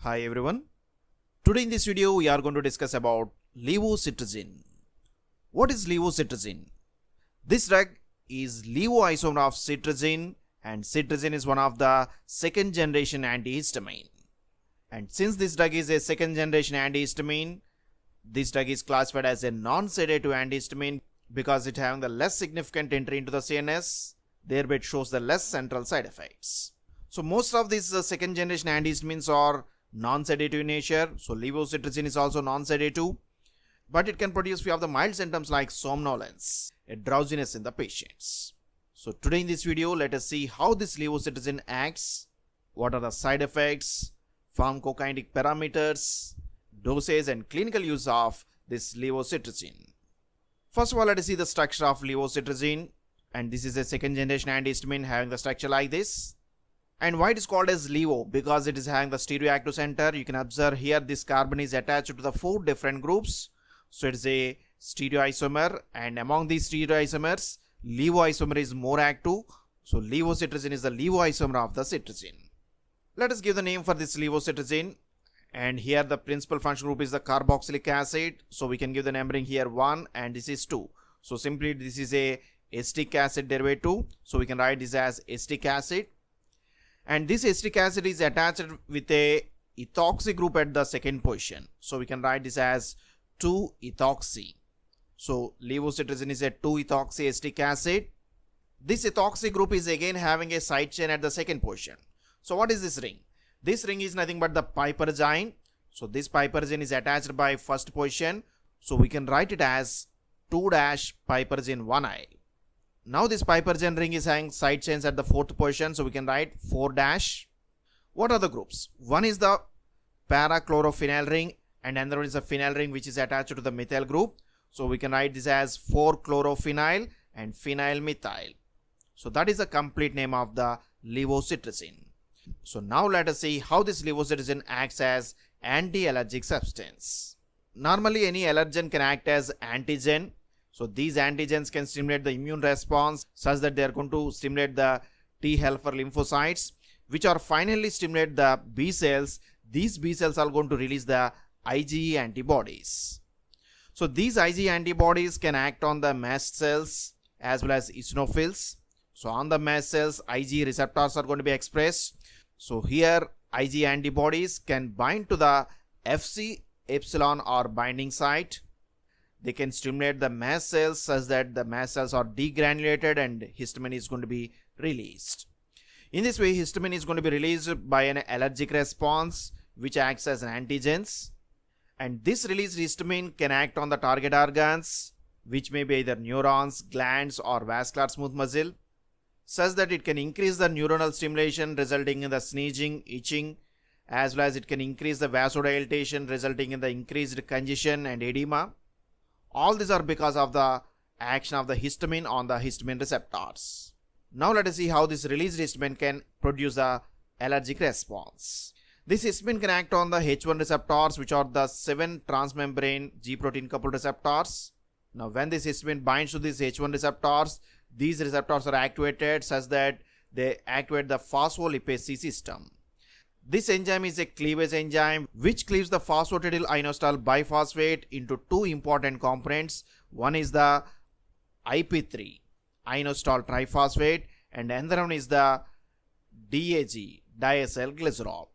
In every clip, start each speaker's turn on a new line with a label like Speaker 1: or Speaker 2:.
Speaker 1: Hi everyone. Today in this video we are going to discuss about levocetirizine. What is levocetirizine? This drug is levoisomer of cetirizine, and cetirizine is one of the second generation antihistamine. And since this drug is a second generation antihistamine, this drug is classified as a non-sedative antihistamine because it having the less significant entry into the CNS, thereby it shows the less central side effects. So most of these second generation antihistamines are non-sedative in nature. So levocetirizine is also non-sedative, but it can produce few of the mild symptoms like somnolence, a drowsiness in the patients. So today in this video, let us see how this levocetirizine acts, what are the side effects, pharmacokinetic parameters, dosage and clinical use of this levocetirizine. First of all, let us see the structure of levocetirizine, and this is a second generation antihistamine having the structure like this. And why it is called as levo? Because it is having the stereoactive center. You can observe here this carbon is attached to the 4 different groups. So it is a stereoisomer, and among these stereoisomers, levoisomer is more active. So levocetirizine is the levoisomer of the cetirizine. Let us give the name for this levocetirizine. And here the principal functional group is the carboxylic acid. So we can give the numbering here 1 and this is 2. So simply this is a acetic acid derivative. So we can write this as acetic acid. And this acetic acid is attached with a ethoxy group at the second position. So we can write this as 2-ethoxy. So levocetirizine is a 2-ethoxy acetic acid. This ethoxy group is again having a side chain at the second position. So what is this ring? This ring is nothing but the piperazine. So this piperazine is attached by first position. So we can write it as 2-piperazine 1-yle. Now this piperazine ring is having side chains at the fourth position, so we can write 4-. What are the groups? One is the para-chlorophenyl ring and another one is the phenyl ring which is attached to the methyl group. So we can write this as 4-chlorophenyl and phenyl methyl. So that is the complete name of the levocetirizine. So now let us see how this levocetirizine acts as anti-allergic substance. Normally any allergen can act as antigen. So these antigens can stimulate the immune response such that they are going to stimulate the T helper lymphocytes, which are finally stimulate the B cells. These B cells are going to release the IgE antibodies. So these IgE antibodies can act on the mast cells as well as eosinophils. So on the mast cells, IgE receptors are going to be expressed. So here IgE antibodies can bind to the Fc epsilon or binding site. They can stimulate the mast cells such that the mast cells are degranulated and histamine is going to be released. In this way, histamine is going to be released by an allergic response which acts as an antigens. And this released histamine can act on the target organs, which may be either neurons, glands or vascular smooth muscle, such that it can increase the neuronal stimulation resulting in the sneezing, itching, as well as it can increase the vasodilatation resulting in the increased congestion and edema. All these are because of the action of the histamine on the histamine receptors. Now let us see how this released histamine can produce a allergic response. This histamine can act on the H1 receptors, which are the 7 transmembrane G protein coupled receptors. Now when this histamine binds to these H1 receptors, these receptors are activated such that they activate the phospholipase C system. This enzyme is a cleavage enzyme which cleaves the phosphatidyl inositol biphosphate into 2 important components. One is the IP3 inositol triphosphate and another one is the DAG diacyl glycerol.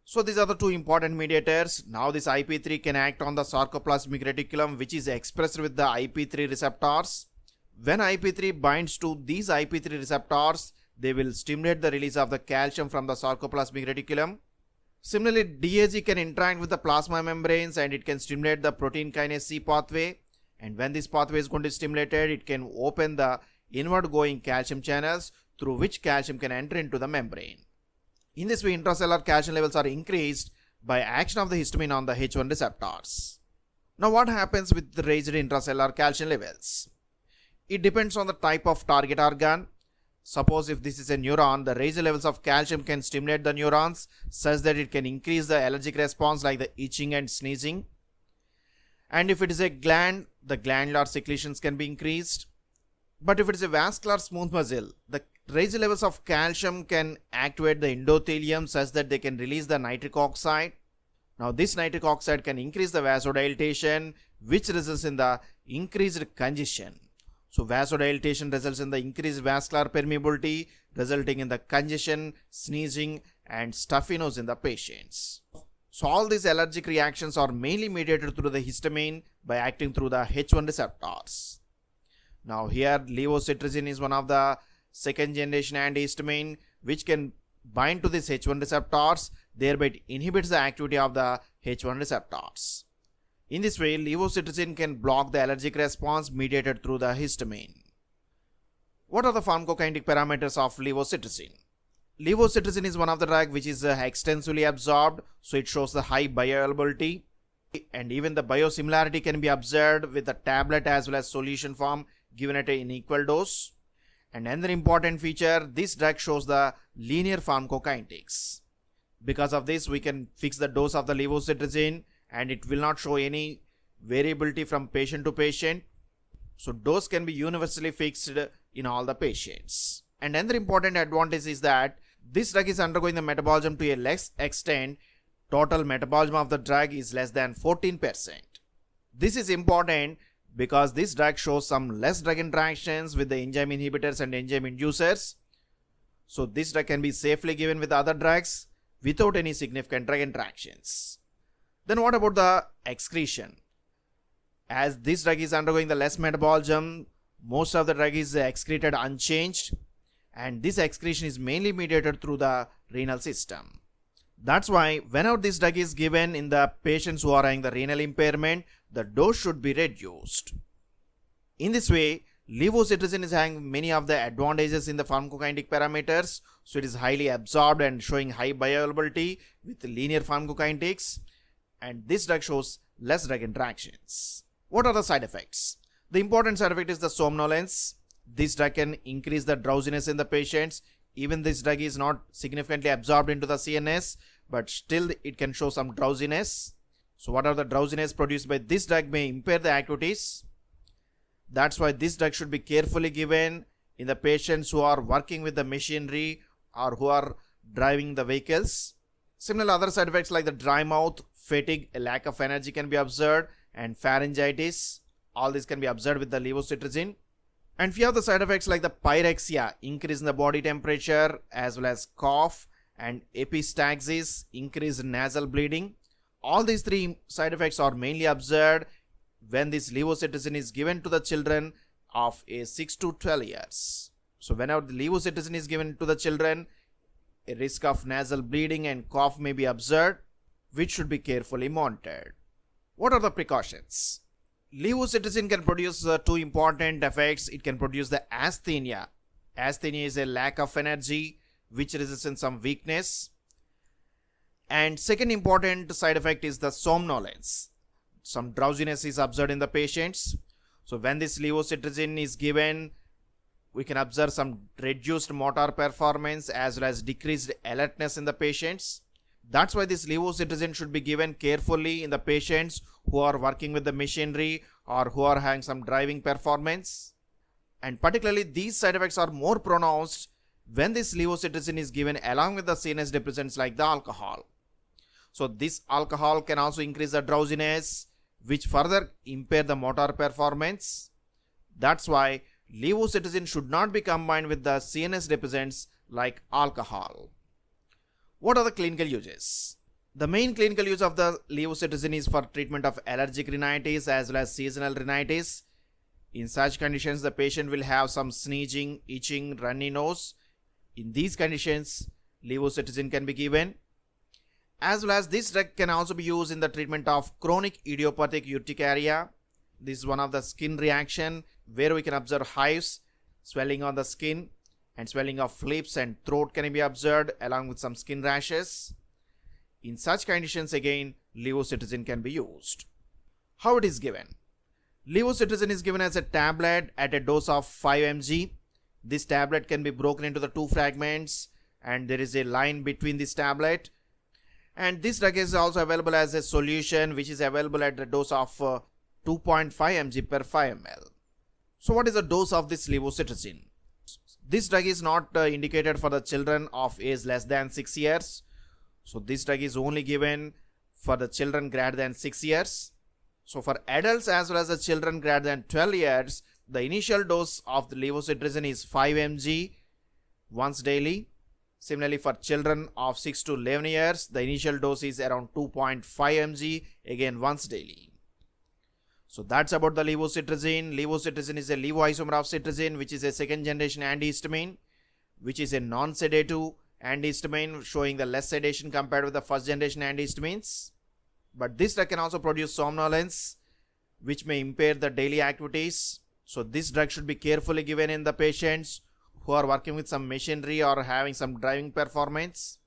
Speaker 1: So these are the 2 important mediators. Now this IP3 can act on the sarcoplasmic reticulum which is expressed with the IP3 receptors. When IP3 binds to these IP3 receptors, they will stimulate the release of the calcium from the sarcoplasmic reticulum. Similarly, DAG can interact with the plasma membranes and it can stimulate the protein kinase C pathway. And when this pathway is going to be stimulated, it can open the inward going calcium channels through which calcium can enter into the membrane. In this way, intracellular calcium levels are increased by action of the histamine on the H1 receptors. Now what happens with the raised intracellular calcium levels? It depends on the type of target organ. Suppose if this is a neuron, the raised levels of calcium can stimulate the neurons such that it can increase the allergic response like the itching and sneezing. And if it is a gland, the glandular secretions can be increased. But if it is a vascular smooth muscle, the raised levels of calcium can activate the endothelium such that they can release the nitric oxide. Now this nitric oxide can increase the vasodilatation, which results in the increased congestion. So vasodilatation results in the increased vascular permeability, resulting in the congestion, sneezing and stuffy nose in the patients. So all these allergic reactions are mainly mediated through the histamine by acting through the H1 receptors. Now here levocetirizine is one of the second generation antihistamine which can bind to these H1 receptors, thereby it inhibits the activity of the H1 receptors. In this way, levocetirizine can block the allergic response mediated through the histamine. What are the pharmacokinetic parameters of levocetirizine? Levocetirizine is one of the drugs which is extensively absorbed, so it shows the high bioavailability, and even the biosimilarity can be observed with the tablet as well as solution form given at an equal dose. And another important feature, this drug shows the linear pharmacokinetics. Because of this, we can fix the dose of the levocetirizine and it will not show any variability from patient to patient. So dose can be universally fixed in all the patients. And another important advantage is that this drug is undergoing the metabolism to a less extent. Total metabolism of the drug is less than 14%. This is important because this drug shows some less drug interactions with the enzyme inhibitors and enzyme inducers. So this drug can be safely given with other drugs without any significant drug interactions. Then what about the excretion? As this drug is undergoing the less metabolism, most of the drug is excreted unchanged, and this excretion is mainly mediated through the renal system. That's why whenever this drug is given in the patients who are having the renal impairment, the dose should be reduced. In this way, levocetirizine is having many of the advantages in the pharmacokinetic parameters. So it is highly absorbed and showing high bioavailability with linear pharmacokinetics, and this drug shows less drug interactions. What are the side effects? The important side effect is the somnolence. This drug can increase the drowsiness in the patients. Even this drug is not significantly absorbed into the CNS, but still it can show some drowsiness. So what are the drowsiness produced by this drug may impair the activities. That's why this drug should be carefully given in the patients who are working with the machinery or who are driving the vehicles. Similar other side effects like the dry mouth, fatigue, a lack of energy can be observed, and pharyngitis. All this can be observed with the levocetirizine. And few of the side effects like the pyrexia, increase in the body temperature, as well as cough, and epistaxis, increased nasal bleeding. All these three side effects are mainly observed when this levocetirizine is given to the children of age 6 to 12 years. So whenever the levocetirizine is given to the children, a risk of nasal bleeding and cough may be observed, which should be carefully monitored. What are the precautions? Levocetirizine can produce two important effects. It can produce the asthenia. Asthenia is a lack of energy which results in some weakness. And second important side effect is the somnolence. Some drowsiness is observed in the patients. So when this levocetirizine is given, we can observe some reduced motor performance as well as decreased alertness in the patients. That's why this levocetirizine should be given carefully in the patients who are working with the machinery or who are having some driving performance. And particularly these side effects are more pronounced when this levocetirizine is given along with the CNS depressants like the alcohol. So this alcohol can also increase the drowsiness, which further impair the motor performance. That's why levocetirizine should not be combined with the CNS depressants like alcohol. What are the clinical uses? The main clinical use of the levocetirizine is for treatment of allergic rhinitis as well as seasonal rhinitis. In such conditions, the patient will have some sneezing, itching, runny nose. In these conditions, levocetirizine can be given. As well as this drug can also be used in the treatment of chronic idiopathic urticaria. This is one of the skin reaction where we can observe hives, swelling on the skin, and swelling of lips and throat can be observed along with some skin rashes. In such conditions again, levocetirizine can be used. How it is given? Levocetirizine is given as a tablet at a dose of 5 mg. This tablet can be broken into the two fragments and there is a line between this tablet. And this drug is also available as a solution which is available at the dose of 2.5 mg per 5 ml. So what is the dose of this levocetirizine? This drug is not indicated for the children of age less than 6 years. So this drug is only given for the children greater than 6 years. So for adults as well as the children greater than 12 years, the initial dose of the levocetirizine is 5 mg once daily. Similarly, for children of 6 to 11 years, the initial dose is around 2.5 mg, again once daily. So that's about the levocetirizine. Levocetirizine is a levoisomer of cetirizine, which is a second generation antihistamine, which is a non-sedative antihistamine, showing the less sedation compared with the first generation antihistamines. But this drug can also produce somnolence, which may impair the daily activities. So this drug should be carefully given in the patients who are working with some machinery or having some driving performance.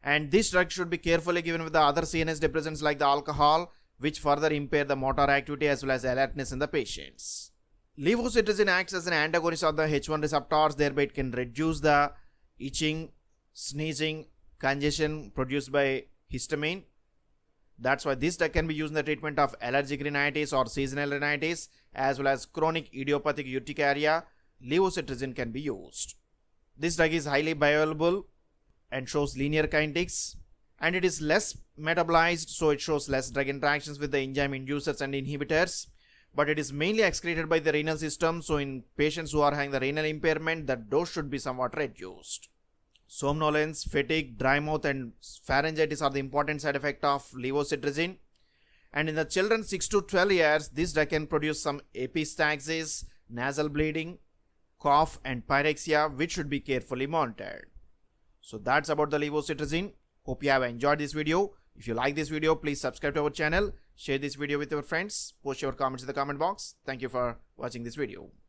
Speaker 1: And this drug should be carefully given with the other CNS depressants like the alcohol, which further impair the motor activity as well as alertness in the patients. Levocetirizine acts as an antagonist of the H1 receptors, thereby it can reduce the itching, sneezing, congestion produced by histamine. That's why this drug can be used in the treatment of allergic rhinitis or seasonal rhinitis as well as chronic idiopathic urticaria. Levocetirizine can be used. This drug is highly bioavailable and shows linear kinetics, and it is less metabolized, so it shows less drug interactions with the enzyme inducers and inhibitors, but it is mainly excreted by the renal system, so in patients who are having the renal impairment, the dose should be somewhat reduced. Somnolence, fatigue, dry mouth and pharyngitis are the important side effects of levocetirizine. And in the children 6 to 12 years, this drug can produce some epistaxis, nasal bleeding, cough and pyrexia, which should be carefully monitored. So that's about the levocetirizine. Hope you have enjoyed this video. If you like this video, please subscribe to our channel, share this video with your friends, post your comments in the comment box. Thank you for watching this video.